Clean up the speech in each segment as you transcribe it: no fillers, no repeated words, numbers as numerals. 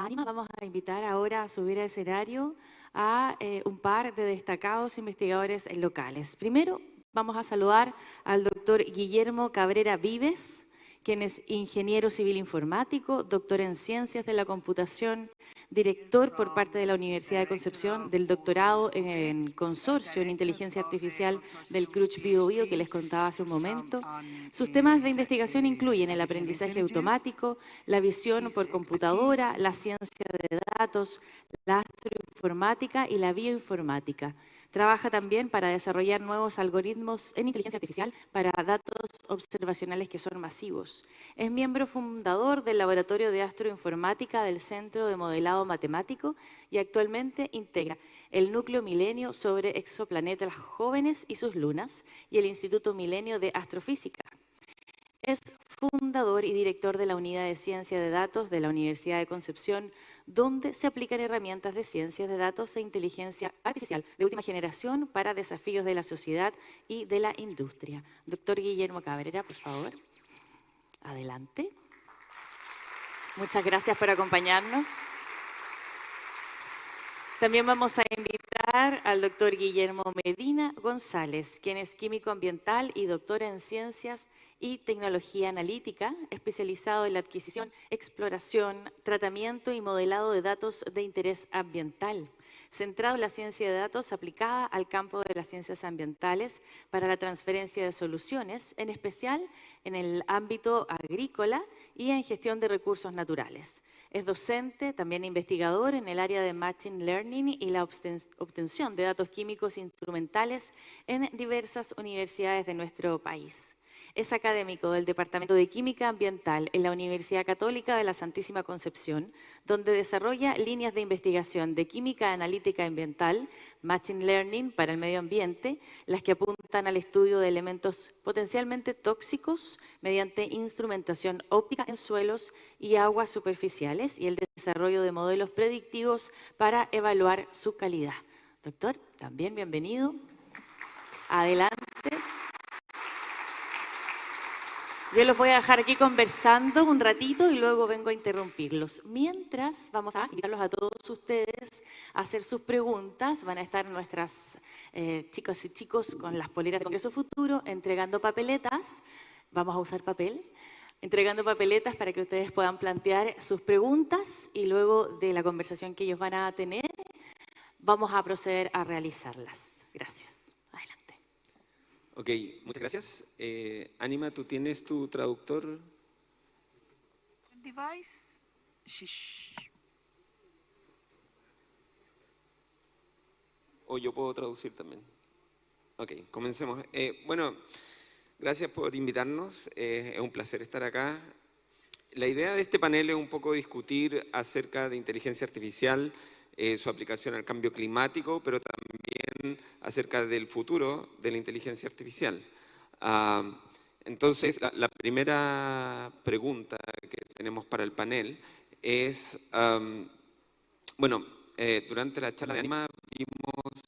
Anima, vamos a invitar ahora a subir al escenario a un par de destacados investigadores locales. Primero, vamos a saludar al doctor Guillermo Cabrera Vives, quien es ingeniero civil informático, doctor en ciencias de la computación, director por parte de la Universidad de Concepción del doctorado en consorcio en inteligencia artificial del CRUCH BioBio, que les contaba hace un momento. Sus temas de investigación incluyen el aprendizaje automático, la visión por computadora, la ciencia de datos, la astroinformática y la bioinformática. Trabaja también para desarrollar nuevos algoritmos en inteligencia artificial para datos observacionales que son masivos. Es miembro fundador del Laboratorio de Astroinformática del Centro de Modelado Matemático y actualmente integra el Núcleo Milenio sobre exoplanetas jóvenes y sus lunas y el Instituto Milenio de Astrofísica. Es fundador y director de la Unidad de Ciencia de Datos de la Universidad de Concepción, donde se aplican herramientas de ciencias de datos e inteligencia artificial de última generación para desafíos de la sociedad y de la industria. Doctor Guillermo Cabrera, por favor, adelante. Muchas gracias por acompañarnos. También vamos a invitar al doctor Guillermo Medina González, quien es químico ambiental y doctor en ciencias y tecnología analítica, especializado en la adquisición, exploración, tratamiento y modelado de datos de interés ambiental, centrado en la ciencia de datos aplicada al campo de las ciencias ambientales para la transferencia de soluciones, en especial en el ámbito agrícola y en gestión de recursos naturales. Es docente, también investigador en el área de Machine Learning y la obtención de datos químicos instrumentales en diversas universidades de nuestro país. Es académico del Departamento de Química Ambiental en la Universidad Católica de la Santísima Concepción, donde desarrolla líneas de investigación de química analítica ambiental, Machine Learning para el medio ambiente, las que apuntan al estudio de elementos potencialmente tóxicos mediante instrumentación óptica en suelos y aguas superficiales y el desarrollo de modelos predictivos para evaluar su calidad. Doctor, también bienvenido. Adelante. Yo los voy a dejar aquí conversando un ratito y luego vengo a interrumpirlos. Mientras, vamos a invitarlos a todos ustedes a hacer sus preguntas. Van a estar nuestras chicas y chicos con las poleras de Congreso Futuro entregando papeletas. Vamos a usar papel. Entregando papeletas para que ustedes puedan plantear sus preguntas y luego de la conversación que ellos van a tener, vamos a proceder a realizarlas. Gracias. Ok, muchas gracias. Anima, ¿tú tienes tu traductor? Device. O yo puedo traducir también. Ok, comencemos. Bueno, gracias por invitarnos. Es un placer estar acá. La idea de este panel es un poco discutir acerca de inteligencia artificial, su aplicación al cambio climático, pero también acerca del futuro de la inteligencia artificial. Entonces, la primera pregunta que tenemos para el panel es, bueno, durante la charla de Anima vimos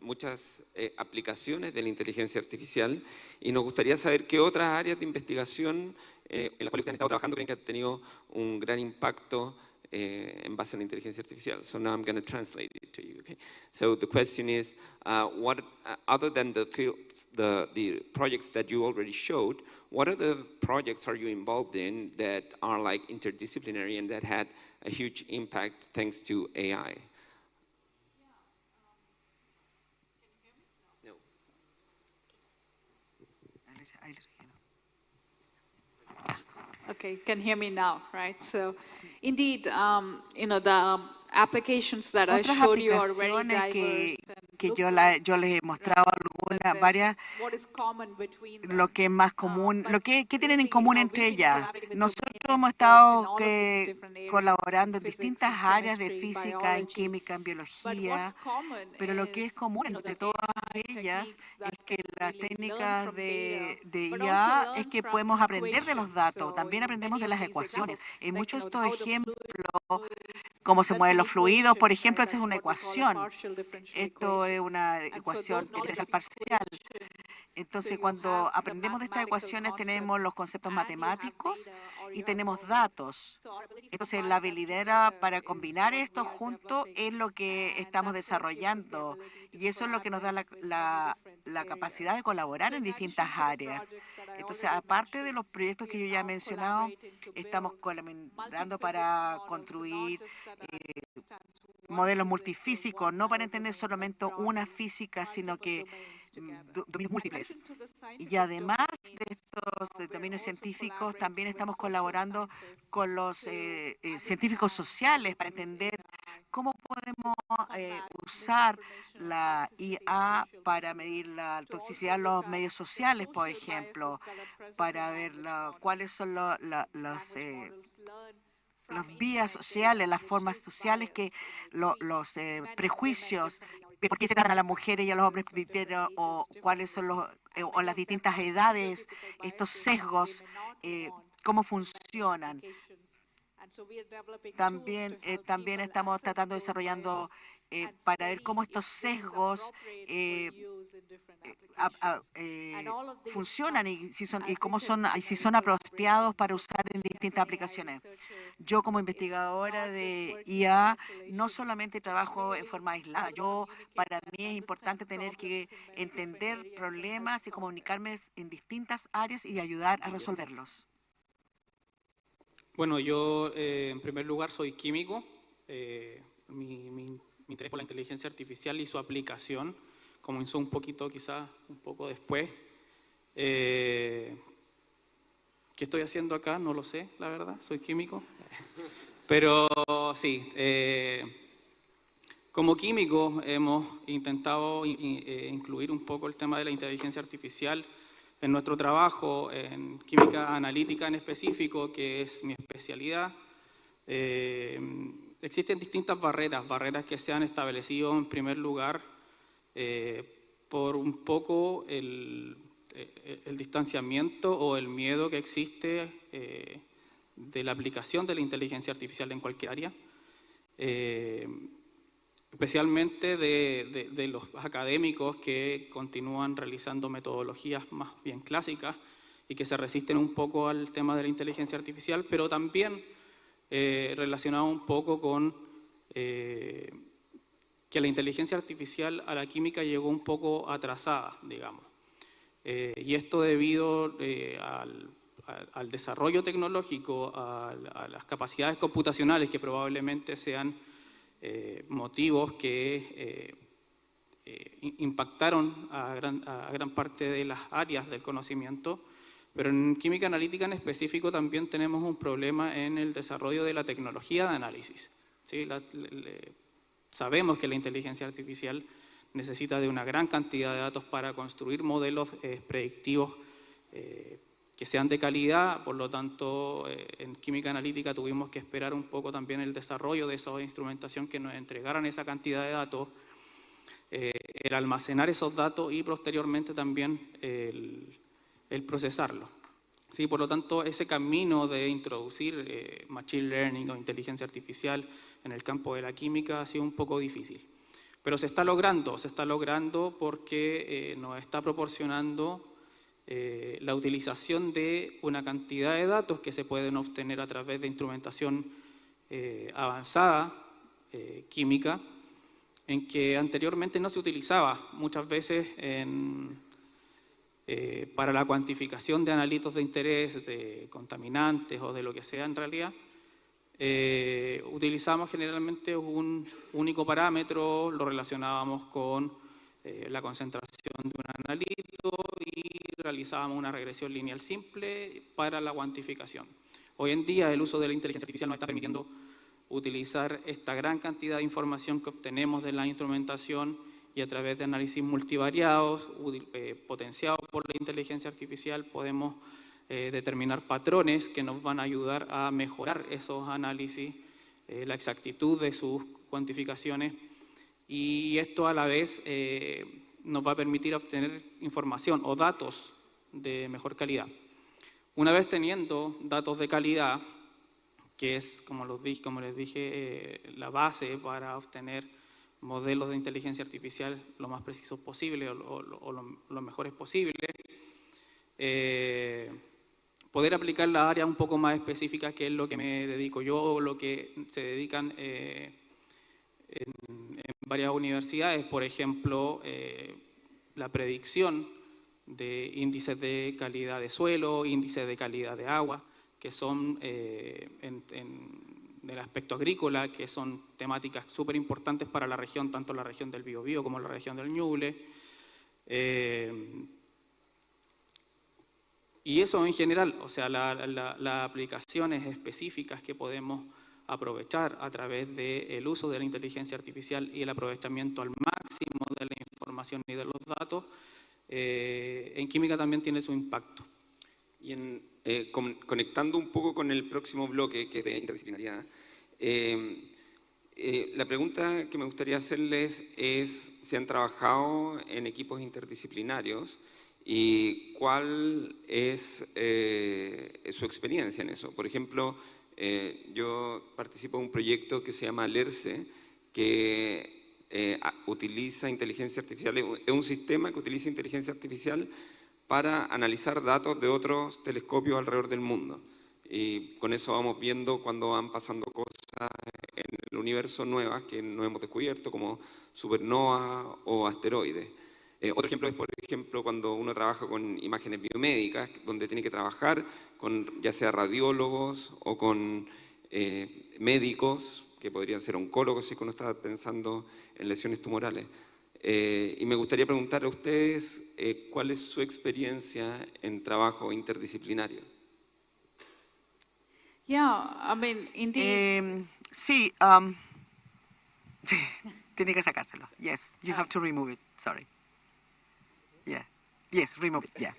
muchas aplicaciones de la inteligencia artificial y nos gustaría saber qué otras áreas de investigación en las cuales ustedes han estado trabajando creen que han tenido un gran impacto en base a la inteligencia artificial. So now I'm going to translate it to you. Okay? So the question is, what other than the fields, the projects that you already showed, what other projects are you involved in that are like interdisciplinary and that had a huge impact thanks to AI? No. Okay, can hear me now, right? So, indeed, you know, the applications that I Otras showed you are very aplicaciones diverse. que yo les he mostrado varias, lo que es más común, ¿qué tienen en común entre ellas? Nosotros hemos estado colaborando en distintas áreas de física, en química, en biología, pero lo que es común entre todas ellas es que las técnicas de IA es que podemos aprender de los datos, también aprendemos de las ecuaciones. En muchos de estos ejemplos cómo se mueven los fluidos, por ejemplo. Esta es una ecuación. Esto es una ecuación diferencial parcial. Entonces, cuando aprendemos de estas ecuaciones, tenemos los conceptos matemáticos y tenemos datos. Entonces, la habilidad para combinar esto juntos es lo que estamos desarrollando, y eso es lo que nos da la capacidad de colaborar en distintas áreas. Entonces, aparte de los proyectos que yo ya he mencionado, estamos colaborando para construir modelos multifísicos, no para entender solamente una física, sino que dominios múltiples. Y además de estos dominios científicos, también estamos colaborando con los científicos sociales para entender cómo podemos usar la IA para medir la toxicidad de los medios sociales, por ejemplo, para ver cuáles son las vías sociales, las formas sociales, que los prejuicios, por qué se tratan a las mujeres y a los hombres, o cuáles son o las distintas edades, estos sesgos, cómo funcionan. También estamos desarrollando para ver cómo estos sesgos funcionan y si son apropiados para usar en distintas aplicaciones. Yo, como investigadora de IA, no solamente trabajo en forma aislada. Para mí es importante tener que entender problemas y comunicarme en distintas áreas y ayudar a resolverlos. Bueno, yo en primer lugar soy químico. Mi interés por la inteligencia artificial y su aplicación comenzó un poquito, quizás un poco después. ¿Qué estoy haciendo acá? No lo sé, la verdad, soy químico. Pero sí, como químicos hemos intentado incluir un poco el tema de la inteligencia artificial en nuestro trabajo, en química analítica en específico, que es mi especialidad. Existen distintas barreras que se han establecido en primer lugar por un poco el distanciamiento o el miedo que existe de la aplicación de la inteligencia artificial en cualquier área, especialmente de los académicos que continúan realizando metodologías más bien clásicas y que se resisten un poco al tema de la inteligencia artificial, pero también relacionado un poco con que la inteligencia artificial a la química llegó un poco atrasada, digamos. Y esto debido al desarrollo tecnológico, a las capacidades computacionales que probablemente sean motivos que impactaron a gran parte de las áreas del conocimiento, pero en química analítica en específico también tenemos un problema en el desarrollo de la tecnología de análisis. ¿Sí? Sabemos que la inteligencia artificial necesita de una gran cantidad de datos para construir modelos predictivos que sean de calidad. Por lo tanto, en química analítica tuvimos que esperar un poco también el desarrollo de esa instrumentación que nos entregaran esa cantidad de datos, el almacenar esos datos y posteriormente también el procesarlo. Sí, por lo tanto, ese camino de introducir machine learning o inteligencia artificial en el campo de la química ha sido un poco difícil. Pero se está logrando porque nos está proporcionando la utilización de una cantidad de datos que se pueden obtener a través de instrumentación avanzada química, en que anteriormente no se utilizaba muchas veces para la cuantificación de analitos de interés, de contaminantes o de lo que sea en realidad. Utilizamos generalmente un único parámetro, lo relacionábamos con la concentración de un analito y realizábamos una regresión lineal simple para la cuantificación. Hoy en día el uso de la inteligencia artificial nos está permitiendo utilizar esta gran cantidad de información que obtenemos de la instrumentación y a través de análisis multivariados potenciados por la inteligencia artificial podemos determinar patrones que nos van a ayudar a mejorar esos análisis, la exactitud de sus cuantificaciones, y esto a la vez nos va a permitir obtener información o datos de mejor calidad. Una vez teniendo datos de calidad que es, como les dije, la base para obtener modelos de inteligencia artificial lo más precisos posible o lo mejores posible. Poder aplicar la área un poco más específica, que es lo que me dedico yo, o lo que se dedican en varias universidades, por ejemplo, la predicción de índices de calidad de suelo, índices de calidad de agua, que son del aspecto agrícola, que son temáticas súper importantes para la región, tanto la región del Biobío como la región del Ñuble. Y eso en general, o sea, las aplicaciones específicas que podemos aprovechar a través del uso de la inteligencia artificial y el aprovechamiento al máximo de la información y de los datos, en química también tiene su impacto. Y conectando un poco con el próximo bloque, que es de interdisciplinariedad, la pregunta que me gustaría hacerles es si han trabajado en equipos interdisciplinarios y cuál es su experiencia en eso. Por ejemplo, yo participo en un proyecto que se llama LERCE, que utiliza inteligencia artificial, es un sistema que utiliza inteligencia artificial para analizar datos de otros telescopios alrededor del mundo. Y con eso vamos viendo cuando van pasando cosas en el universo nuevas que no hemos descubierto, como supernovas o asteroides. Otro ejemplo es, por ejemplo, cuando uno trabaja con imágenes biomédicas, donde tiene que trabajar con ya sea radiólogos o con médicos, que podrían ser oncólogos si uno está pensando en lesiones tumorales. Y me gustaría preguntarle a ustedes cuál es su experiencia en trabajo interdisciplinario. Yeah, I mean, indeed. Sí, sí, tiene que sacárselo. Yes, you have to remove it. Sorry. Yeah. Yes, remove it. Yeah.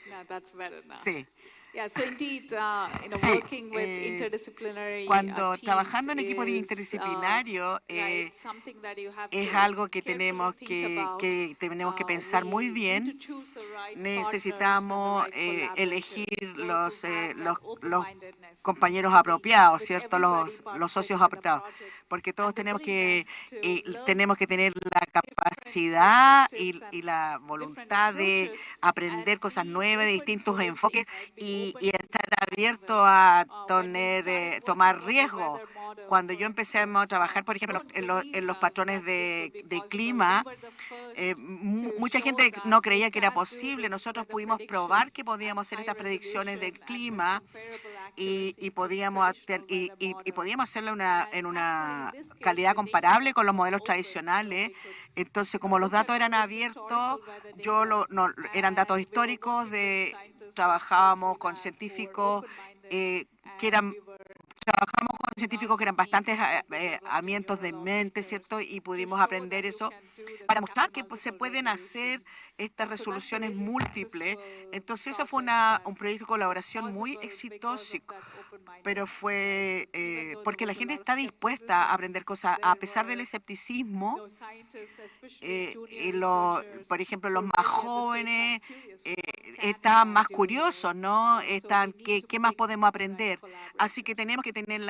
No, that's better now. Sí. Yeah, so indeed, Sí, working with interdisciplinary cuando teams trabajando en equipos is, interdisciplinarios right, something that you have es to algo que carefully think about. tenemos que pensar muy We bien. need to choose the right Necesitamos partners and the right elegir collaborators, those who have that los open-mindedness. compañeros It's really apropiados, with ¿cierto? everybody Los socios participating in the apropiados, project porque todos and the tenemos willingness to learn tenemos que tener la different capacidad perspectives y and la different voluntad de approaches aprender and cosas be nuevas, de open distintos to enfoques risk, right? Be y open to estar new abierto ideas. a When we started tomar working on the riesgo. weather model, Cuando for yo empecé a instance, trabajar, por we ejemplo, couldn't en believe los patrones that this would be de possible. clima, We were the first to mucha show gente that no you creía que era can do posible. this Nosotros weather pudimos prediction probar que at podíamos hacer high estas predicciones resolution del and with clima comparable y accuracy to podíamos traditional weather models. podíamos hacerlo en And thankfully, in una this case, calidad the data comparable con los was modelos open, so tradicionales. we could Entonces, como los look at datos eran all this abiertos, historical weather yo data, eran datos and we were históricos working with scientists trabajábamos like con Dr. Lee Matt, who were científicos open-minded, que and eran we were trabajamos con científicos que eran bastante developing abiertos de neural mente, networks ¿cierto? Y to pudimos show aprender that you eso can do this para at mostrar que se multiple pueden hacer resolutions. estas And so that's a resoluciones really múltiples. successful Entonces, eso fue project that un proyecto de was colaboración muy possible exitoso, because of that pero open-mindedness, fue right? So even though there porque la was a gente lot of está dispuesta a skepticism, aprender cosas, a there pesar del were escepticismo. those scientists, especially junior Y researchers, por ejemplo, who los were más maybe at the same jóvenes time curious, what can estaban we más do curiosos, here? ¿no? So Están, we need to ¿qué más pick podemos the right aprender? Así que collaborators. tenemos que tener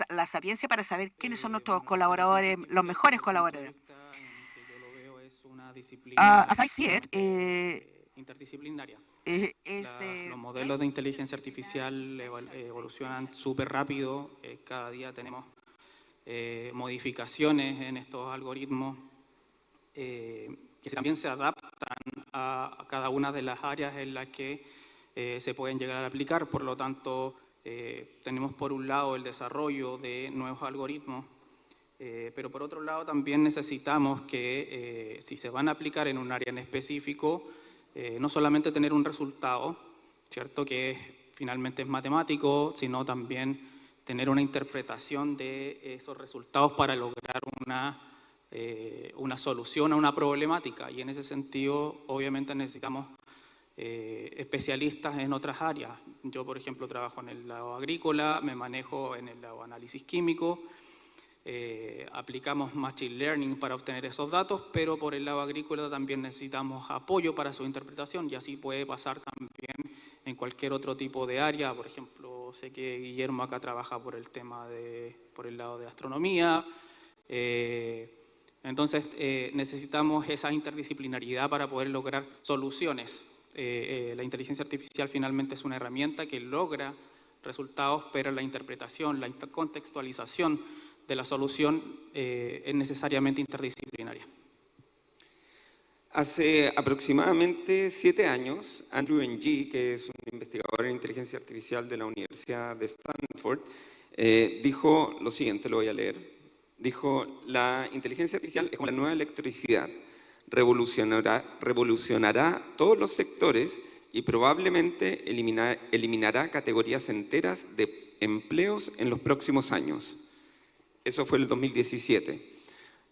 la sapiencia para saber quiénes son nuestros Bueno, la colaboradores, inteligencia los mejores artificial, desde colaboradores. el punto de vista en que yo lo veo, es una disciplina As I see it, interdisciplinaria. es, Los modelos de inteligencia artificial evolucionan súper rápido. Cada día tenemos modificaciones en estos algoritmos que también se adaptan a cada una de las áreas en las que se pueden llegar a aplicar. Por lo tanto, tenemos por un lado el desarrollo de nuevos algoritmos, pero por otro lado también necesitamos que si se van a aplicar en un área en específico, no solamente tener un resultado, ¿cierto? Que finalmente es matemático, sino también tener una interpretación de esos resultados para lograr una solución a una problemática. Y en ese sentido, obviamente necesitamos especialistas en otras áreas. Yo, por ejemplo, trabajo en el lado agrícola, me manejo en el lado análisis químico, aplicamos Machine Learning para obtener esos datos, pero por el lado agrícola también necesitamos apoyo para su interpretación y así puede pasar también en cualquier otro tipo de área. Por ejemplo, sé que Guillermo acá trabaja por el tema por el lado de astronomía. Entonces, necesitamos esa interdisciplinaridad para poder lograr soluciones. La inteligencia artificial finalmente es una herramienta que logra resultados, pero la interpretación, la contextualización de la solución es necesariamente interdisciplinaria. Hace aproximadamente 7 años, Andrew Ng, que es un investigador en inteligencia artificial de la Universidad de Stanford, dijo lo siguiente, lo voy a leer. Dijo, la inteligencia artificial es como la nueva electricidad, revolucionará todos los sectores y probablemente eliminará categorías enteras de empleos en los próximos años. Eso fue el 2017.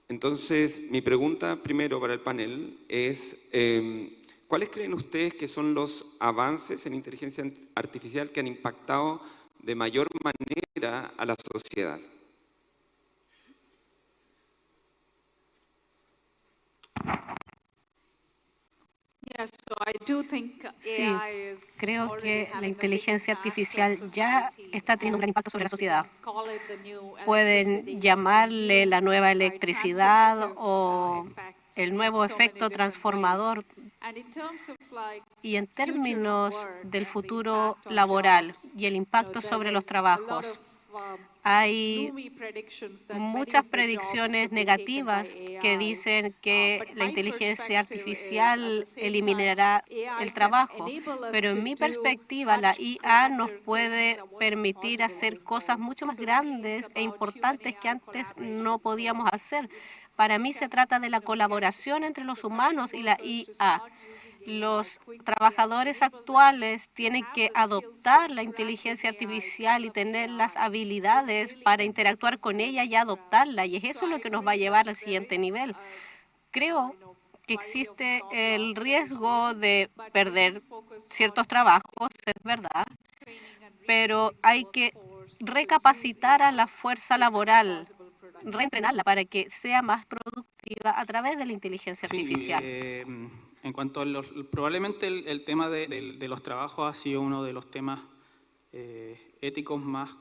Entonces, mi pregunta primero para el panel es, ¿cuáles creen ustedes que son los avances en inteligencia artificial que han impactado de mayor manera a la sociedad? Sí, creo que la inteligencia artificial ya está teniendo un gran impacto sobre la sociedad. Pueden llamarle la nueva electricidad o el nuevo efecto transformador. Y en términos del futuro laboral y el impacto sobre los trabajos, hay muchas predicciones negativas que dicen que la inteligencia artificial eliminará el trabajo, pero en mi perspectiva la IA nos puede permitir hacer cosas mucho más grandes e importantes que antes no podíamos hacer. Para mí se trata de la colaboración entre los humanos y la IA. Los trabajadores actuales tienen que adoptar la inteligencia artificial y tener las habilidades para interactuar con ella y adoptarla, y es eso lo que nos va a llevar al siguiente nivel. Creo que existe el riesgo de perder ciertos trabajos, es verdad, pero hay que recapacitar a la fuerza laboral, reentrenarla para que sea más productiva a través de la inteligencia artificial. Sí, en cuanto a probablemente el tema de los trabajos ha sido uno de los temas éticos más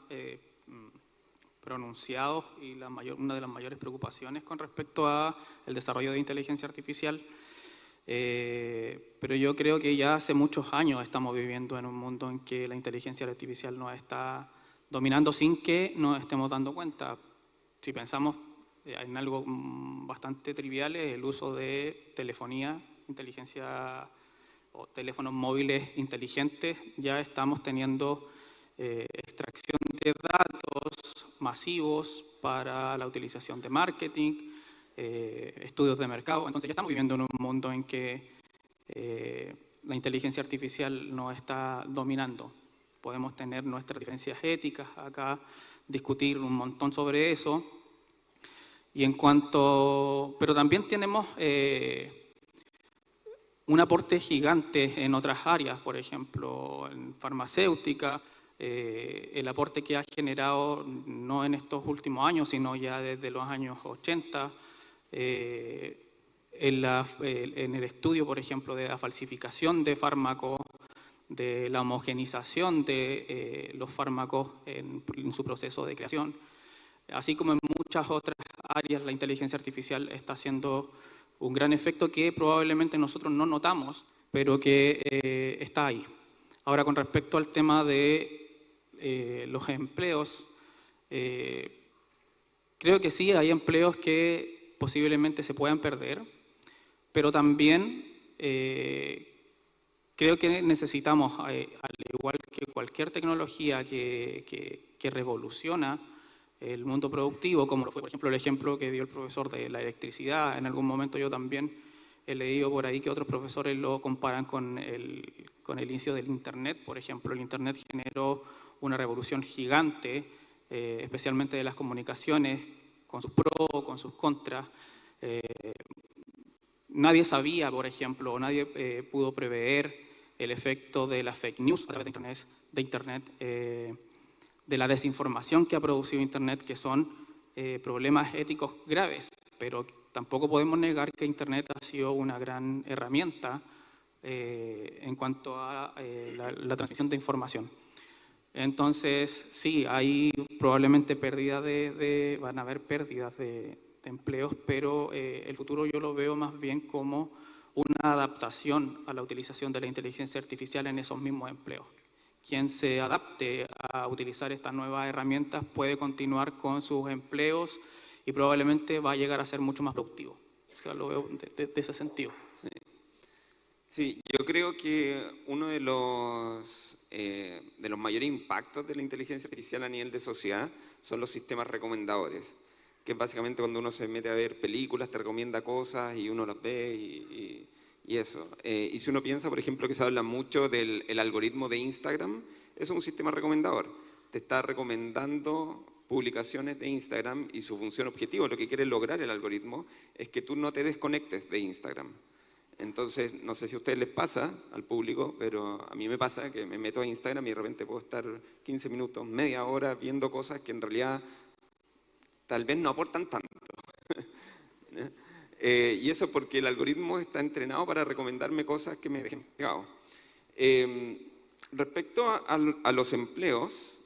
pronunciados y una de las mayores preocupaciones con respecto al desarrollo de inteligencia artificial. Pero yo creo que ya hace muchos años estamos viviendo en un mundo en que la inteligencia artificial nos está dominando sin que nos estemos dando cuenta. Si pensamos en algo bastante trivial, el uso de telefonía, inteligencia o teléfonos móviles inteligentes, ya estamos teniendo extracción de datos masivos para la utilización de marketing, estudios de mercado. Entonces ya estamos viviendo en un mundo en que la inteligencia artificial nos está dominando. Podemos tener nuestras diferencias éticas acá, discutir un montón sobre eso. Y pero también tenemos un aporte gigante en otras áreas, por ejemplo, en farmacéutica, el aporte que ha generado no en estos últimos años, sino ya desde los años 80, en el estudio, por ejemplo, de la falsificación de fármacos, de la homogenización de los fármacos en su proceso de creación. Así como en muchas otras áreas, la inteligencia artificial está haciendo un gran efecto que probablemente nosotros no notamos, pero que está ahí. Ahora, con respecto al tema de los empleos, creo que sí, hay empleos que posiblemente se puedan perder, pero también creo que necesitamos, al igual que cualquier tecnología que revoluciona el mundo productivo, como fue, por ejemplo, el ejemplo que dio el profesor de la electricidad. En algún momento yo también he leído por ahí que otros profesores lo comparan con el inicio del Internet. Por ejemplo, el Internet generó una revolución gigante, especialmente de las comunicaciones, con sus pros, con sus contras. Nadie sabía, por ejemplo, o nadie pudo prever el efecto de las fake news a través de Internet, de la desinformación que ha producido Internet, que son problemas éticos graves, pero tampoco podemos negar que Internet ha sido una gran herramienta en cuanto a la transmisión de información. Entonces, sí, hay probablemente van a haber pérdidas de empleos, pero el futuro yo lo veo más bien como una adaptación a la utilización de la inteligencia artificial en esos mismos empleos. Quien se adapte a utilizar estas nuevas herramientas puede continuar con sus empleos y probablemente va a llegar a ser mucho más productivo. O sea, lo veo de ese sentido. Sí. Sí, yo creo que uno de los mayores impactos de la inteligencia artificial a nivel de sociedad son los sistemas recomendadores, que es básicamente cuando uno se mete a ver películas, te recomienda cosas y uno las ve y eso. Y si uno piensa, por ejemplo, que se habla mucho del algoritmo de Instagram, es un sistema recomendador. Te está recomendando publicaciones de Instagram y su función objetivo, lo que quiere lograr el algoritmo, es que tú no te desconectes de Instagram. Entonces, no sé si a ustedes les pasa, al público, pero a mí me pasa que me meto a Instagram y de repente puedo estar 15 minutos, media hora viendo cosas que en realidad tal vez no aportan tanto. Y eso porque el algoritmo está entrenado para recomendarme cosas que me dejen pegado. Respecto a los empleos,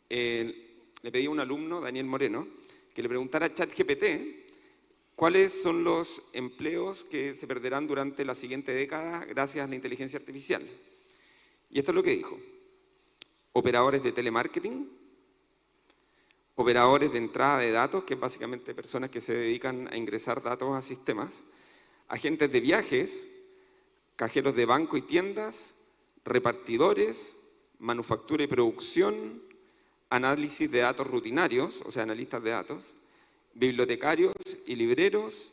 le pedí a un alumno, Daniel Moreno, que le preguntara a ChatGPT ¿cuáles son los empleos que se perderán durante la siguiente década gracias a la inteligencia artificial? Y esto es lo que dijo. Operadores de telemarketing, operadores de entrada de datos, que es básicamente personas que se dedican a ingresar datos a sistemas, agentes de viajes, cajeros de banco y tiendas, repartidores, manufactura y producción, análisis de datos rutinarios, o sea, analistas de datos, bibliotecarios y libreros,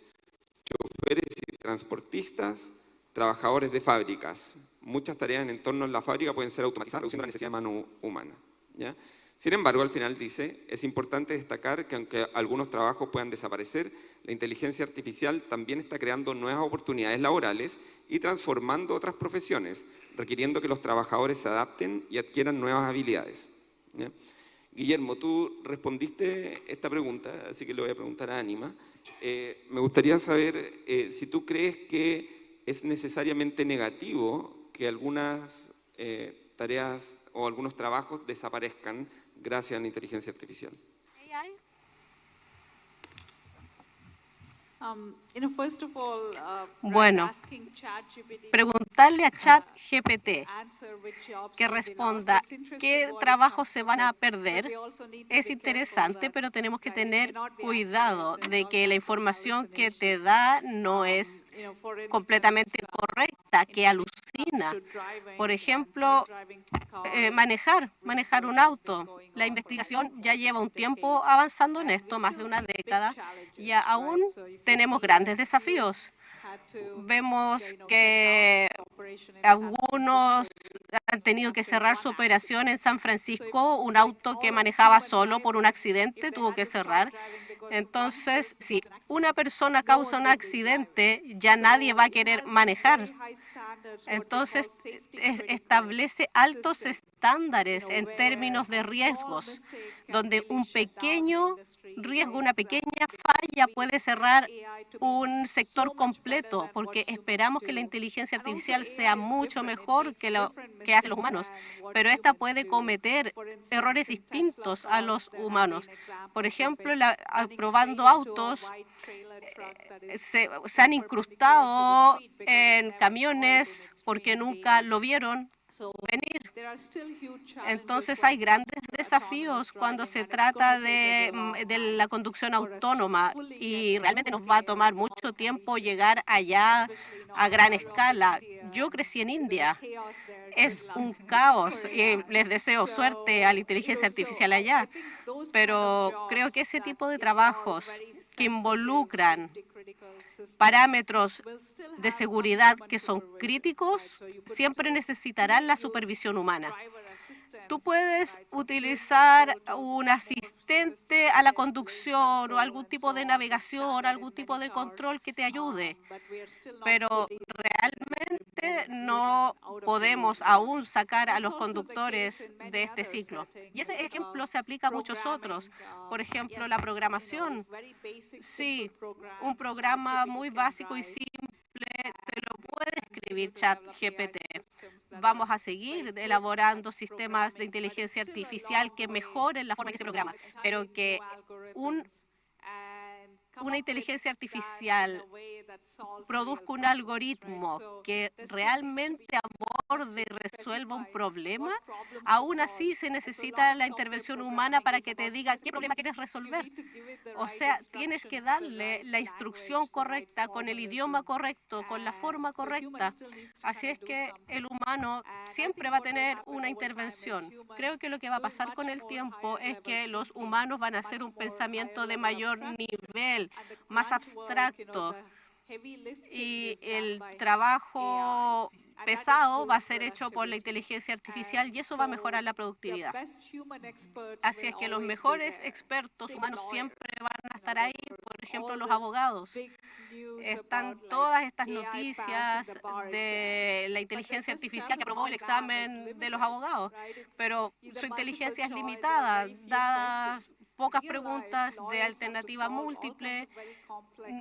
choferes y transportistas, trabajadores de fábricas. Muchas tareas en entorno a la fábrica pueden ser automatizadas, reduciendo la necesidad de mano humana, ¿ya? Sin embargo, al final dice, es importante destacar que aunque algunos trabajos puedan desaparecer, la inteligencia artificial también está creando nuevas oportunidades laborales y transformando otras profesiones, requiriendo que los trabajadores se adapten y adquieran nuevas habilidades, ¿ya? Guillermo, tú respondiste esta pregunta, así que le voy a preguntar a Ánima. Me gustaría saber si tú crees que es necesariamente negativo que algunas tareas o algunos trabajos desaparezcan gracias a la inteligencia artificial. Bueno, preguntarle a ChatGPT que responda qué trabajos se van a perder es interesante, pero tenemos que tener cuidado de que la información que te da no es completamente correcta, que alucina. Por ejemplo, manejar un auto. La investigación ya lleva un tiempo avanzando en esto, más de una década, y aún tenemos grandes desafíos. Vemos que algunos han tenido que cerrar su operación en San Francisco. Un auto que manejaba solo por un accidente tuvo que cerrar. Entonces, si una persona causa un accidente, ya nadie va a querer manejar. Entonces, establece altos estándares en términos de riesgos, donde un pequeño riesgo, una pequeña falla puede cerrar un sector completo, porque esperamos que la inteligencia artificial sea mucho mejor que lo que hacen los humanos, pero esta puede cometer errores distintos a los humanos. Por ejemplo, probando autos, se han incrustado en camiones porque nunca lo vieron venir. Entonces hay grandes desafíos cuando se trata de la conducción autónoma y realmente nos va a tomar mucho tiempo llegar allá a gran escala. Yo crecí en India. Es un caos y les deseo suerte a la inteligencia artificial allá, pero creo que ese tipo de trabajos que involucran parámetros de seguridad que son críticos siempre necesitarán la supervisión humana. Tú puedes utilizar un asistente a la conducción o algún tipo de navegación, algún tipo de control que te ayude, pero realmente no podemos aún sacar a los conductores de este ciclo. Y ese ejemplo se aplica a muchos otros. Por ejemplo, la programación. Sí, un programa muy básico y simple te lo puede escribir escribir ChatGPT. Vamos a seguir elaborando sistemas de inteligencia artificial que mejoren la forma en que se programa, pero que una inteligencia artificial produzca un algoritmo que realmente aborde y resuelva un problema, aún así se necesita la intervención humana para que te diga qué problema quieres resolver. O sea, tienes que darle la instrucción correcta, con el idioma correcto, con la forma correcta. Así es que el humano siempre va a tener una intervención. Creo que lo que va a pasar con el tiempo es que los humanos van a hacer un pensamiento de mayor nivel, más abstracto, y el trabajo pesado va a ser hecho por la inteligencia artificial y eso va a mejorar la productividad. Así es que los mejores expertos humanos siempre van a estar ahí, por ejemplo, los abogados. Están todas estas noticias de la inteligencia artificial que aprobó el examen de los abogados, pero su inteligencia es limitada, dadas pocas preguntas de alternativa múltiple.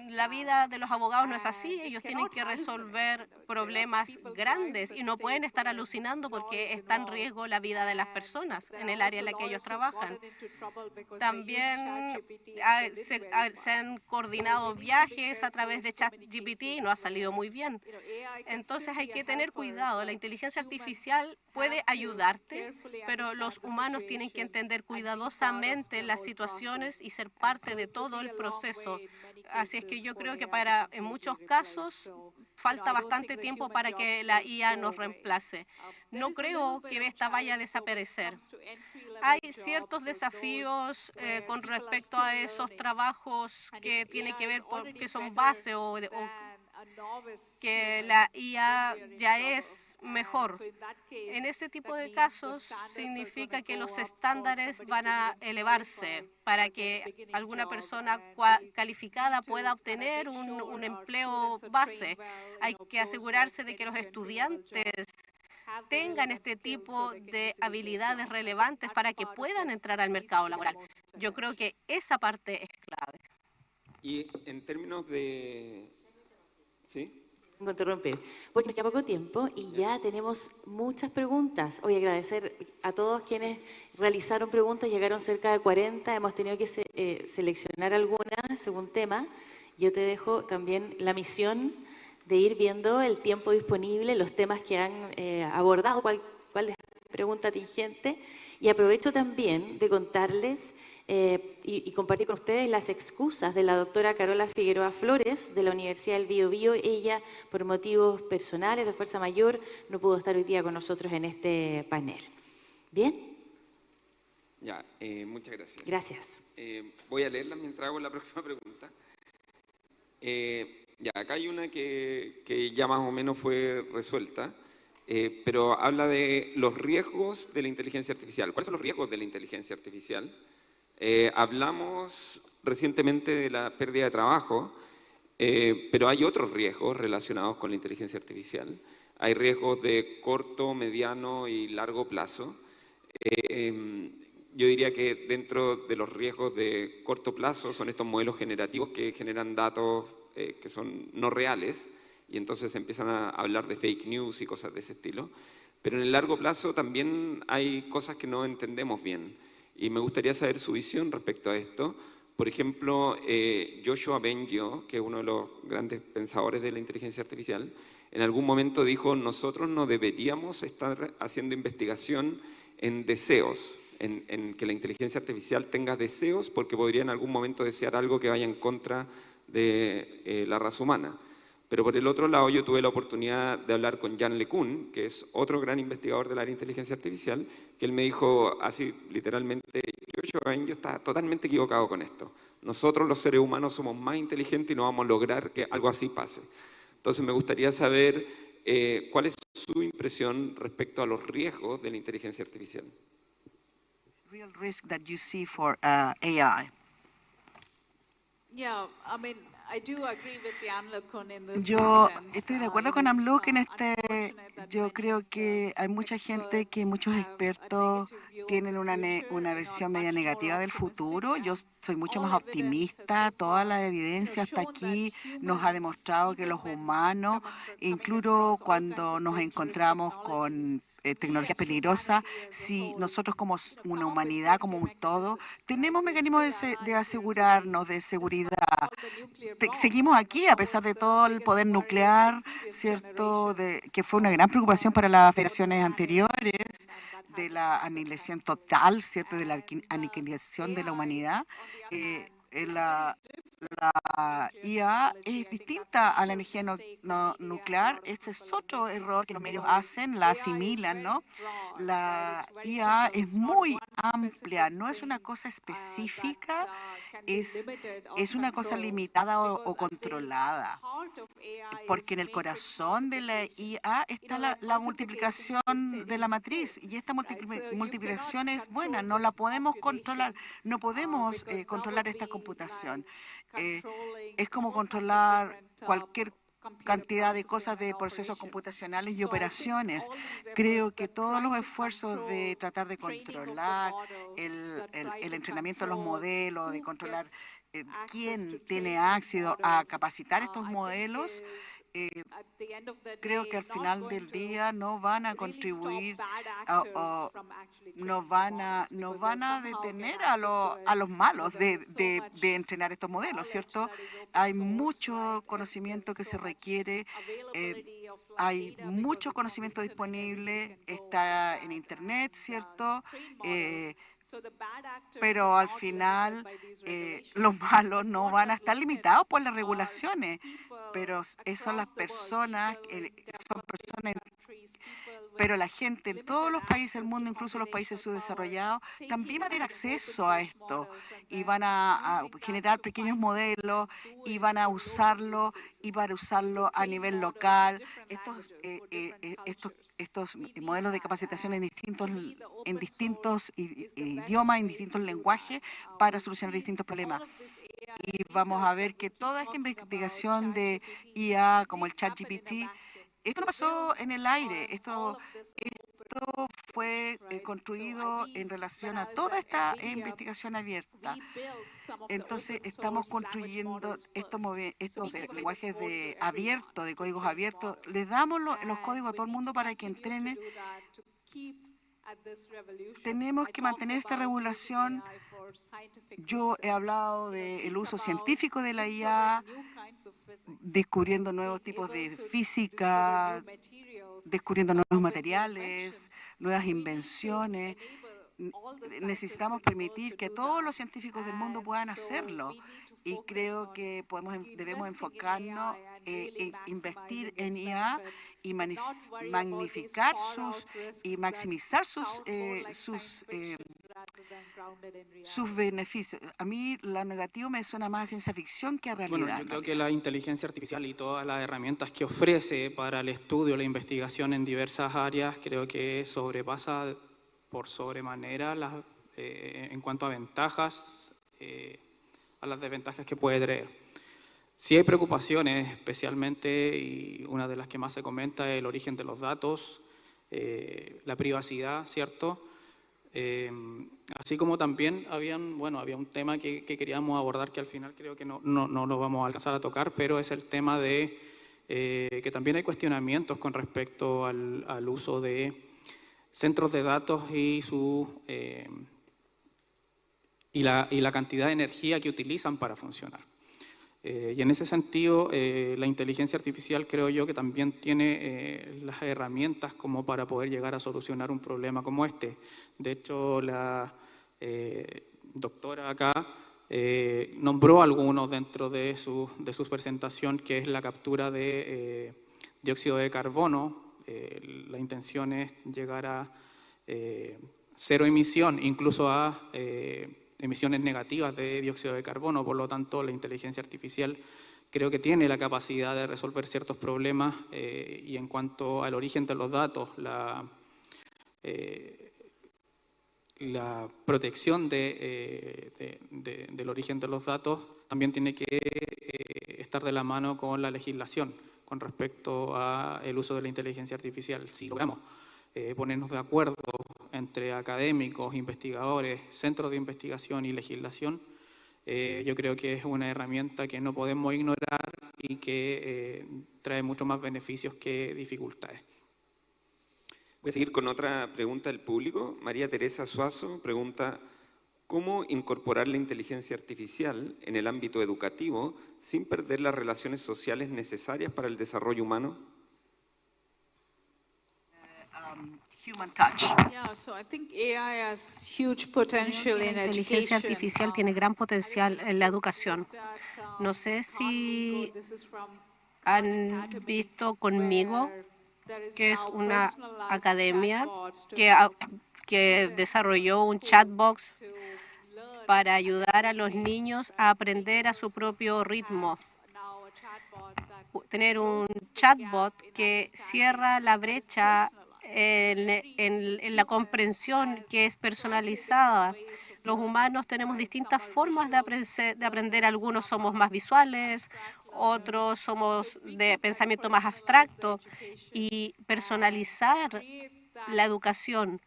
La vida de los abogados no es así, ellos tienen que resolver problemas grandes y no pueden estar alucinando porque está en riesgo la vida de las personas en el área en la que ellos trabajan. También se han coordinado viajes a través de ChatGPT y no ha salido muy bien. Entonces hay que tener cuidado. La inteligencia artificial puede ayudarte, pero los humanos tienen que entender cuidadosamente las situaciones y ser parte de todo el proceso. Así es que yo creo que en muchos casos falta bastante tiempo para que la IA nos reemplace. No creo que esta vaya a desaparecer. Hay ciertos desafíos con respecto a esos trabajos que tienen que ver que son base o que la IA ya es mejor. En ese tipo de casos significa que los estándares van a elevarse para que alguna persona calificada pueda obtener un empleo base. Hay que asegurarse de que los estudiantes tengan este tipo de habilidades relevantes para que puedan entrar al mercado laboral. Yo creo que esa parte es clave. Y en términos de... ¿Sí? Interrumpir, porque nos queda poco tiempo y ya tenemos muchas preguntas. Hoy agradecer a todos quienes realizaron preguntas, llegaron cerca de 40, hemos tenido que seleccionar algunas según tema. Yo te dejo también la misión de ir viendo el tiempo disponible, los temas que han abordado, cuál es la pregunta tingente, y aprovecho también de contarles y compartir con ustedes las excusas de la doctora Carola Figueroa Flores de la Universidad del Biobío. Ella, por motivos personales de fuerza mayor, no pudo estar hoy día con nosotros en este panel. ¿Bien? Ya, muchas gracias. Gracias. Voy a leerla mientras hago la próxima pregunta. Ya, acá hay una que ya más o menos fue resuelta, pero habla de los riesgos de la inteligencia artificial. ¿Cuáles son los riesgos de la inteligencia artificial? Hablamos recientemente de la pérdida de trabajo, pero hay otros riesgos relacionados con la inteligencia artificial. Hay riesgos de corto, mediano y largo plazo. Yo diría que dentro de los riesgos de corto plazo son estos modelos generativos que generan datos que son no reales y entonces empiezan a hablar de fake news y cosas de ese estilo. Pero en el largo plazo también hay cosas que no entendemos bien. Y me gustaría saber su visión respecto a esto. Por ejemplo, Joshua Bengio, que es uno de los grandes pensadores de la inteligencia artificial, en algún momento dijo, nosotros no deberíamos estar haciendo investigación en deseos, en que la inteligencia artificial tenga deseos, porque podría en algún momento desear algo que vaya en contra de la raza humana. Pero por el otro lado, yo tuve la oportunidad de hablar con Yann LeCun, que es otro gran investigador del área de inteligencia artificial, que él me dijo así, literalmente, yo está totalmente equivocado con esto. Nosotros los seres humanos somos más inteligentes y no vamos a lograr que algo así pase. Entonces me gustaría saber cuál es su impresión respecto a los riesgos de la inteligencia artificial. Real risk that you see for AI. Yeah, I mean, Yo estoy de acuerdo con Amluk en yo creo que hay mucha gente, muchos expertos tienen una versión media negativa del futuro. Yo soy mucho más optimista. Toda la evidencia hasta aquí nos ha demostrado que los humanos, incluso cuando nos encontramos con tecnología peligrosa, si nosotros como una humanidad, como un todo, tenemos mecanismos de asegurarnos de seguridad. Seguimos aquí a pesar de todo el poder nuclear, ¿cierto? Que fue una gran preocupación para las generaciones anteriores, de la aniquilación total, ¿cierto? De la aniquilación de la humanidad. La IA es distinta a la energía nuclear. Este es otro error que los medios hacen, la asimilan, ¿no? La IA es muy amplia, no es una cosa específica, es una cosa limitada o controlada. Porque en el corazón de la IA está la multiplicación de la matriz, y esta multiplicación es buena, no la podemos controlar, no podemos controlar esta computación. Es como controlar cualquier cantidad de cosas, de procesos computacionales y operaciones. Creo que todos los esfuerzos de tratar de controlar el entrenamiento de los modelos, de controlar quién tiene acceso a capacitar estos modelos, creo que al final del día no van a contribuir o no van a detener a los malos de entrenar estos modelos, ¿cierto? Hay mucho conocimiento que se requiere, hay mucho conocimiento disponible, está en Internet, ¿cierto? Pero al final los malos no van a estar limitados por las regulaciones, pero son las personas, pero la gente en todos los países del mundo, incluso los países subdesarrollados, también van a tener acceso a esto y van a generar pequeños modelos y van a usarlo a nivel local. Estos modelos de capacitación en distintos idiomas, en distintos lenguajes, para solucionar distintos problemas. Y vamos a ver que toda esta investigación de IA, como el ChatGPT, esto no pasó en el aire, esto fue construido en relación a toda esta investigación abierta. Entonces, estamos construyendo estos lenguajes de códigos abiertos. Les damos los códigos a todo el mundo para que entrenen. Tenemos que mantener esta regulación. Yo he hablado del uso científico de la IA, descubriendo nuevos tipos de física, descubriendo nuevos materiales, nuevas invenciones. Necesitamos permitir que todos los científicos del mundo puedan hacerlo, y creo que debemos enfocarnos en invertir en IA y magnificar y maximizar sus beneficios. A mí lo negativo me suena más a ciencia ficción que a realidad. Bueno, yo creo que la inteligencia artificial y todas las herramientas que ofrece para el estudio, la investigación en diversas áreas, creo que sobrepasa por sobremanera en cuanto a ventajas, a las desventajas que puede traer. Sí hay preocupaciones, especialmente, y una de las que más se comenta es el origen de los datos, la privacidad, ¿cierto? Así como también había un tema que queríamos abordar, que al final creo que no lo vamos a alcanzar a tocar, pero es el tema de que también hay cuestionamientos con respecto al uso de centros de datos y la cantidad de energía que utilizan para funcionar. Y en ese sentido, la inteligencia artificial creo yo que también tiene las herramientas como para poder llegar a solucionar un problema como este. De hecho, la doctora acá nombró algunos dentro de su presentación, que es la captura de dióxido de carbono. La intención es llegar a cero emisión, incluso a emisiones negativas de dióxido de carbono. Por lo tanto, la inteligencia artificial creo que tiene la capacidad de resolver ciertos problemas, y en cuanto al origen de los datos, la protección del origen de los datos también tiene que estar de la mano con la legislación con respecto al uso de la inteligencia artificial. Si logramos ponernos de acuerdo entre académicos, investigadores, centros de investigación y legislación, yo creo que es una herramienta que no podemos ignorar y que trae mucho más beneficios que dificultades. Voy a seguir con otra pregunta del público. María Teresa Suazo pregunta: ¿cómo incorporar la inteligencia artificial en el ámbito educativo sin perder las relaciones sociales necesarias para el desarrollo humano? Human touch. Yeah, so I think AI has huge potential in La inteligencia artificial tiene gran potencial en la educación. No sé si han visto conmigo que es una academia que desarrolló un chatbot para ayudar a los niños a aprender a su propio ritmo. Tener un chatbot que cierra la brecha en la comprensión, que es personalizada. Los humanos tenemos distintas formas de aprender. Algunos somos más visuales, otros somos de pensamiento más abstracto. Y personalizar la educación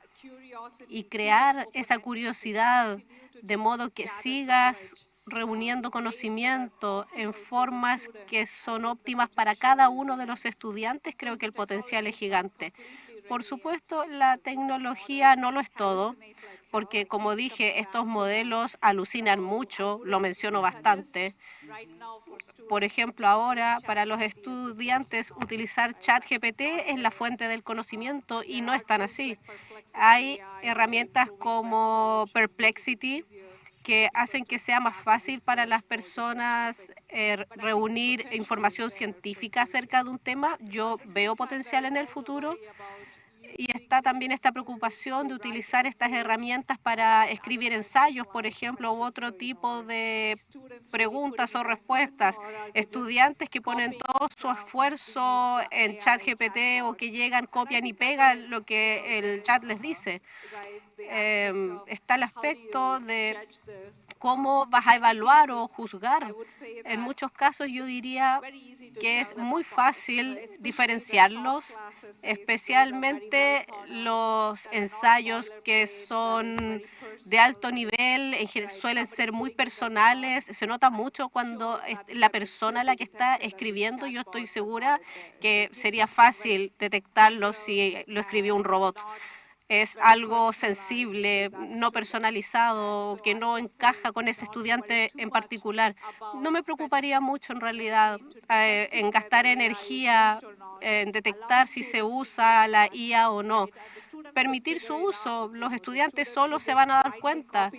y crear esa curiosidad de modo que sigas reuniendo conocimiento en formas que son óptimas para cada uno de los estudiantes, creo que el potencial es gigante. Por supuesto, la tecnología no lo es todo, porque como dije, estos modelos alucinan mucho, lo menciono bastante. Por ejemplo, ahora para los estudiantes utilizar ChatGPT es la fuente del conocimiento y no es tan así. Hay herramientas como Perplexity que hacen que sea más fácil para las personas reunir información científica acerca de un tema. Yo veo potencial en el futuro. Y está también esta preocupación de utilizar estas herramientas para escribir ensayos, por ejemplo, u otro tipo de preguntas o respuestas. Estudiantes que ponen todo su esfuerzo en ChatGPT o que llegan, copian y pegan lo que el chat les dice. Está el aspecto de cómo vas a evaluar o juzgar. En muchos casos yo diría que es muy fácil diferenciarlos, especialmente los ensayos que son de alto nivel, suelen ser muy personales. Se nota mucho cuando es la persona la que está escribiendo. Yo estoy segura que sería fácil detectarlo si lo escribió un robot. Es algo sensible, no personalizado, que no encaja con ese estudiante en particular. No me preocuparía mucho en realidad en gastar energía en detectar si se usa la IA o no. Permitir su uso, los estudiantes solo se van a dar cuenta.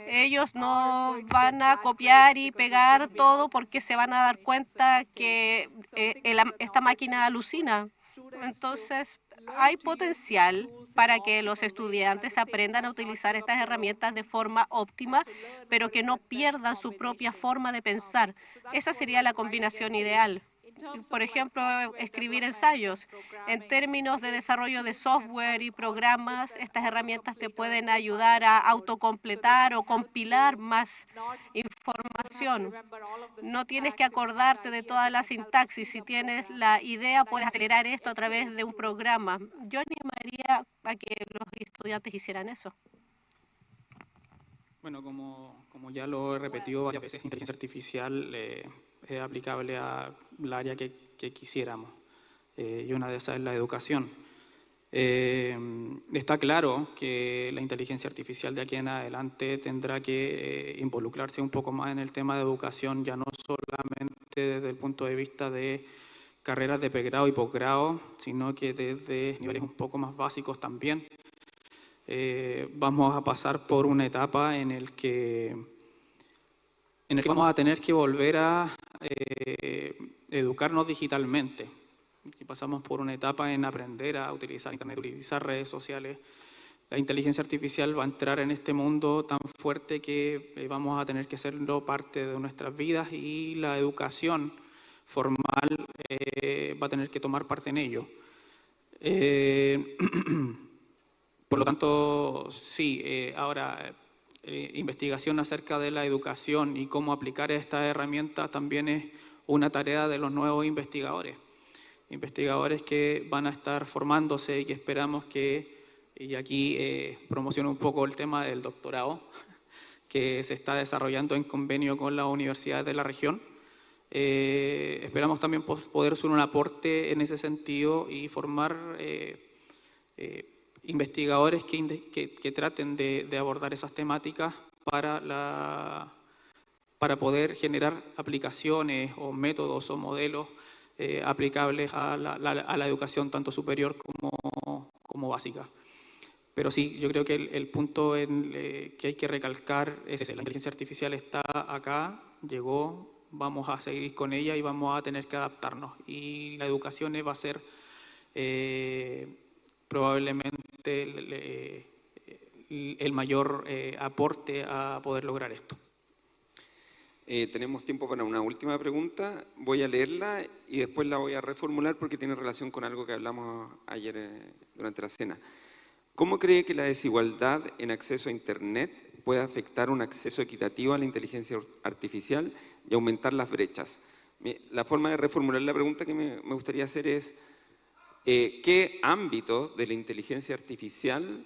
Ellos no van a copiar y pegar todo porque se van a dar cuenta que esta máquina alucina. Entonces, hay potencial para que los estudiantes aprendan a utilizar estas herramientas de forma óptima, pero que no pierdan su propia forma de pensar. Esa sería la combinación ideal. Por ejemplo, escribir ensayos. En términos de desarrollo de software y programas, estas herramientas te pueden ayudar a autocompletar o compilar más información. No tienes que acordarte de toda la sintaxis. Si tienes la idea, puedes acelerar esto a través de un programa. Yo animaría a que los estudiantes hicieran eso. Bueno, como ya lo he repetido varias veces, inteligencia artificial es aplicable al área que quisiéramos, y una de esas es la educación. Está claro que la inteligencia artificial de aquí en adelante tendrá que involucrarse un poco más en el tema de educación, ya no solamente desde el punto de vista de carreras de pregrado y posgrado, sino que desde niveles un poco más básicos también. Vamos a pasar por una etapa en el que vamos a tener que volver a educarnos digitalmente. Y pasamos por una etapa en aprender a utilizar Internet, utilizar redes sociales. La inteligencia artificial va a entrar en este mundo tan fuerte que vamos a tener que hacerlo parte de nuestras vidas, y la educación formal va a tener que tomar parte en ello. Por lo tanto, sí, ahora investigación acerca de la educación y cómo aplicar estas herramientas también es una tarea de los nuevos investigadores. Investigadores que van a estar formándose y que esperamos que, y aquí promociono un poco el tema del doctorado, que se está desarrollando en convenio con las universidades de la región. Esperamos también poder hacer un aporte en ese sentido y formar investigadores que traten de abordar esas temáticas para poder generar aplicaciones o métodos o modelos aplicables a la educación tanto superior como básica. Pero sí, yo creo que el punto que hay que recalcar es ese. La inteligencia artificial está acá, llegó, vamos a seguir con ella y vamos a tener que adaptarnos. Y la educación va a ser probablemente el mayor aporte a poder lograr esto. Tenemos tiempo para una última pregunta. Voy a leerla y después la voy a reformular porque tiene relación con algo que hablamos ayer durante la cena. ¿Cómo cree que la desigualdad en acceso a Internet puede afectar un acceso equitativo a la inteligencia artificial y aumentar las brechas? La forma de reformular la pregunta que me gustaría hacer es ¿qué ámbitos de la inteligencia artificial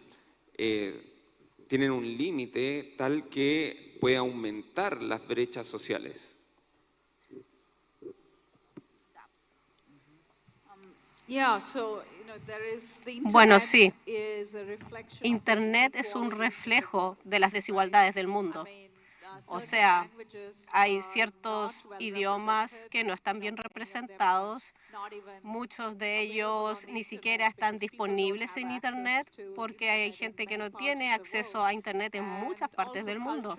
tienen un límite tal que puede aumentar las brechas sociales? Bueno, sí. Internet es un reflejo de las desigualdades del mundo. O sea, hay ciertos idiomas que no están bien representados. Muchos de ellos ni siquiera están disponibles en Internet porque hay gente que no tiene acceso a Internet en muchas partes del mundo.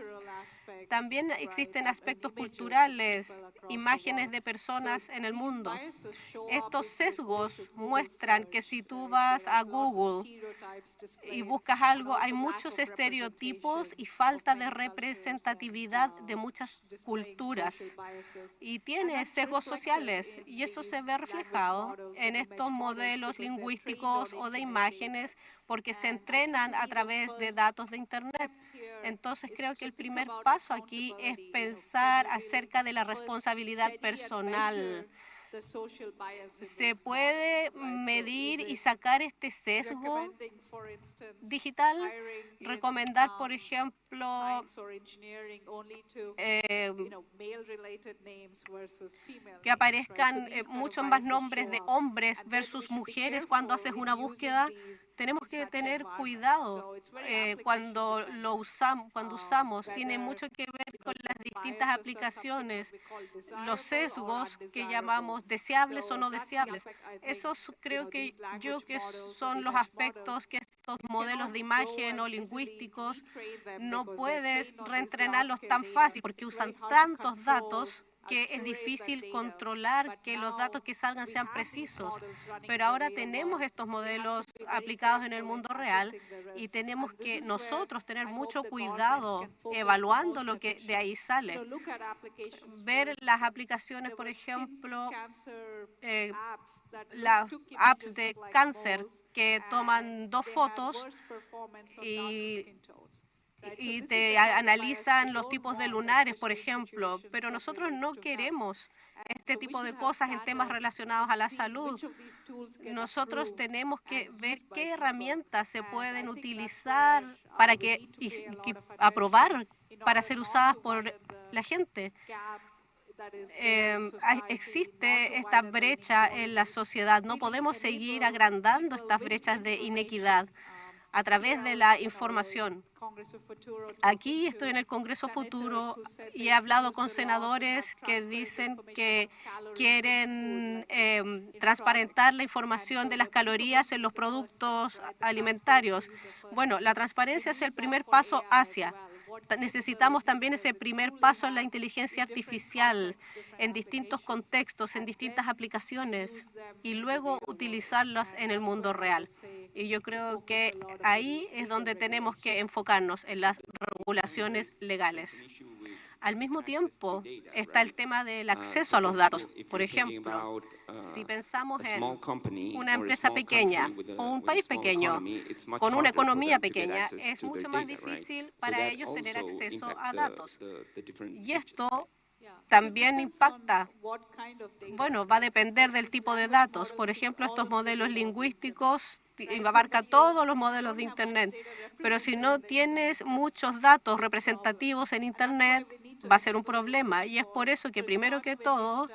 También existen aspectos culturales, imágenes de personas en el mundo. Estos sesgos muestran que si tú vas a Google y buscas algo, hay muchos estereotipos y falta de representatividad de muchas culturas. Y tiene sesgos sociales y eso se ve reflejado en estos modelos lingüísticos o de imágenes porque se entrenan a través de datos de Internet. Entonces creo que el primer paso aquí es pensar acerca de la responsabilidad personal. ¿Se puede medir y sacar este sesgo digital? Recomendar, por ejemplo, que aparezcan muchos más nombres de hombres versus mujeres cuando haces una búsqueda. Tenemos que tener cuidado cuando usamos. Tiene mucho que ver con las distintas aplicaciones, los sesgos que llamamos deseables o no deseables. Esos creo que son los aspectos que estos modelos de imagen o lingüísticos no puedes reentrenarlos tan fácil porque usan tantos datos que es difícil controlar que los datos que salgan sean precisos. Pero ahora tenemos estos modelos aplicados en el mundo real y tenemos que nosotros tener mucho cuidado evaluando lo que de ahí sale. Ver las aplicaciones, por ejemplo, las apps de cáncer que toman 2 fotos y te analizan los tipos de lunares, por ejemplo, pero nosotros no queremos este tipo de cosas en temas relacionados a la salud. Nosotros tenemos que ver qué herramientas se pueden utilizar para aprobar para ser usadas por la gente. Existe esta brecha en la sociedad. No podemos seguir agrandando estas brechas de inequidad a través de la información. Aquí estoy en el Congreso Futuro y he hablado con senadores que dicen que quieren transparentar la información de las calorías en los productos alimentarios. Bueno, la transparencia es el primer paso hacia. Necesitamos también ese primer paso en la inteligencia artificial, en distintos contextos, en distintas aplicaciones, y luego utilizarlas en el mundo real. Y yo creo que ahí es donde tenemos que enfocarnos, en las regulaciones legales. Al mismo tiempo está el tema del acceso a los datos. Por ejemplo, si pensamos en una empresa pequeña o un país pequeño con una economía pequeña, es mucho más difícil para ellos tener acceso a datos. Y esto también impacta. Bueno, va a depender del tipo de datos. Por ejemplo, estos modelos lingüísticos abarca todos los modelos de Internet, pero si no tienes muchos datos representativos en Internet, va a ser un problema. Y es por eso que primero que todo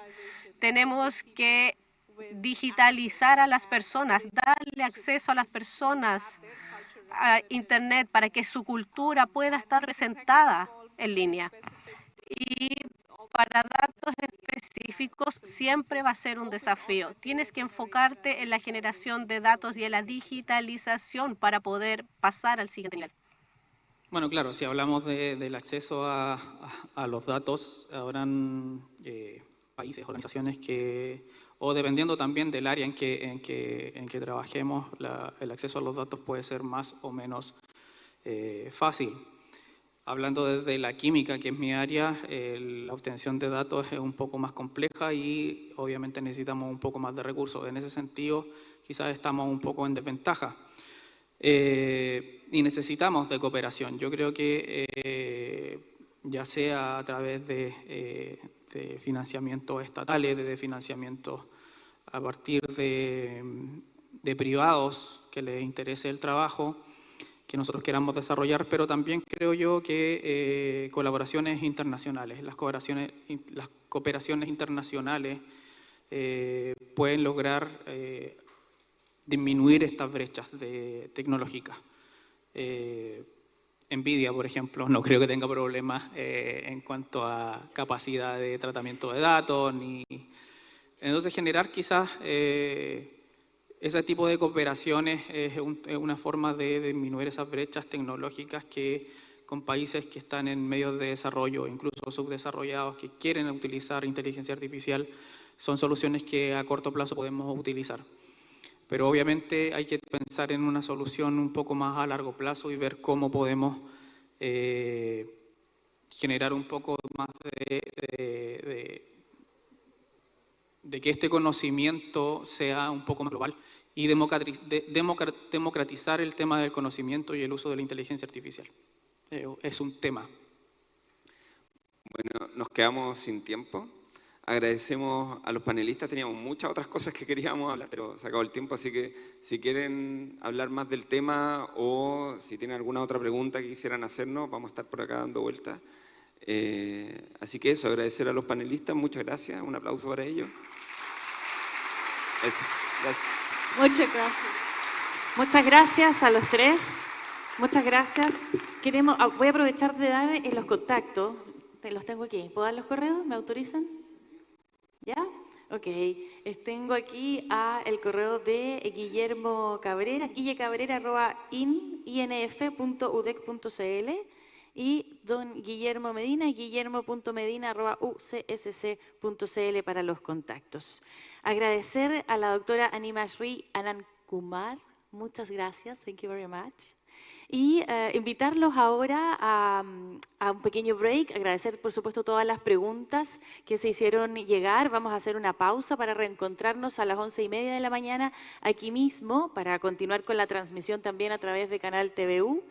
tenemos que digitalizar a las personas, darle acceso a las personas a Internet para que su cultura pueda estar presentada en línea. Y para datos específicos siempre va a ser un desafío. Tienes que enfocarte en la generación de datos y en la digitalización para poder pasar al siguiente nivel. Bueno, claro, si hablamos del acceso a los datos, habrán países, organizaciones que, o dependiendo también del área en que trabajemos, el acceso a los datos puede ser más o menos fácil. Hablando desde la química, que es mi área, la obtención de datos es un poco más compleja y obviamente necesitamos un poco más de recursos. En ese sentido, quizás estamos un poco en desventaja. Y necesitamos de cooperación. Yo creo que ya sea a través de financiamientos estatales, de financiamientos a partir de privados que les interese el trabajo, que nosotros queramos desarrollar, pero también creo yo que colaboraciones internacionales, las cooperaciones internacionales pueden lograr disminuir estas brechas tecnológicas. NVIDIA, por ejemplo, no creo que tenga problemas en cuanto a capacidad de tratamiento de datos. Entonces, generar quizás ese tipo de cooperaciones es una forma de disminuir esas brechas tecnológicas que con países que están en medio de desarrollo, incluso subdesarrollados, que quieren utilizar inteligencia artificial, son soluciones que a corto plazo podemos utilizar. Pero obviamente hay que pensar en una solución un poco más a largo plazo y ver cómo podemos generar un poco más de que este conocimiento sea un poco más global y democratizar el tema del conocimiento y el uso de la inteligencia artificial. Es un tema. Bueno, nos quedamos sin tiempo. Agradecemos a los panelistas, teníamos muchas otras cosas que queríamos hablar, pero se acabó el tiempo, así que si quieren hablar más del tema o si tienen alguna otra pregunta que quisieran hacernos, vamos a estar por acá dando vueltas. Así que eso, agradecer a los panelistas, muchas gracias, un aplauso para ellos. Eso, gracias. Muchas gracias. Muchas gracias a los tres. Muchas gracias. Voy a aprovechar de dar los contactos. Los tengo aquí. ¿Puedo dar los correos? ¿Me autorizan? ¿Ya? Ok. Tengo aquí el correo de Guillermo Cabrera, guillecabrera@inf.udec.cl y don Guillermo Medina, guillermo.medina@ucsc.cl para los contactos. Agradecer a la doctora Animashri Anandkumar. Muchas gracias. Thank you very much. Y invitarlos ahora a un pequeño break, agradecer por supuesto todas las preguntas que se hicieron llegar. Vamos a hacer una pausa para reencontrarnos a las 11:30 de la mañana aquí mismo para continuar con la transmisión también a través de Canal TVU.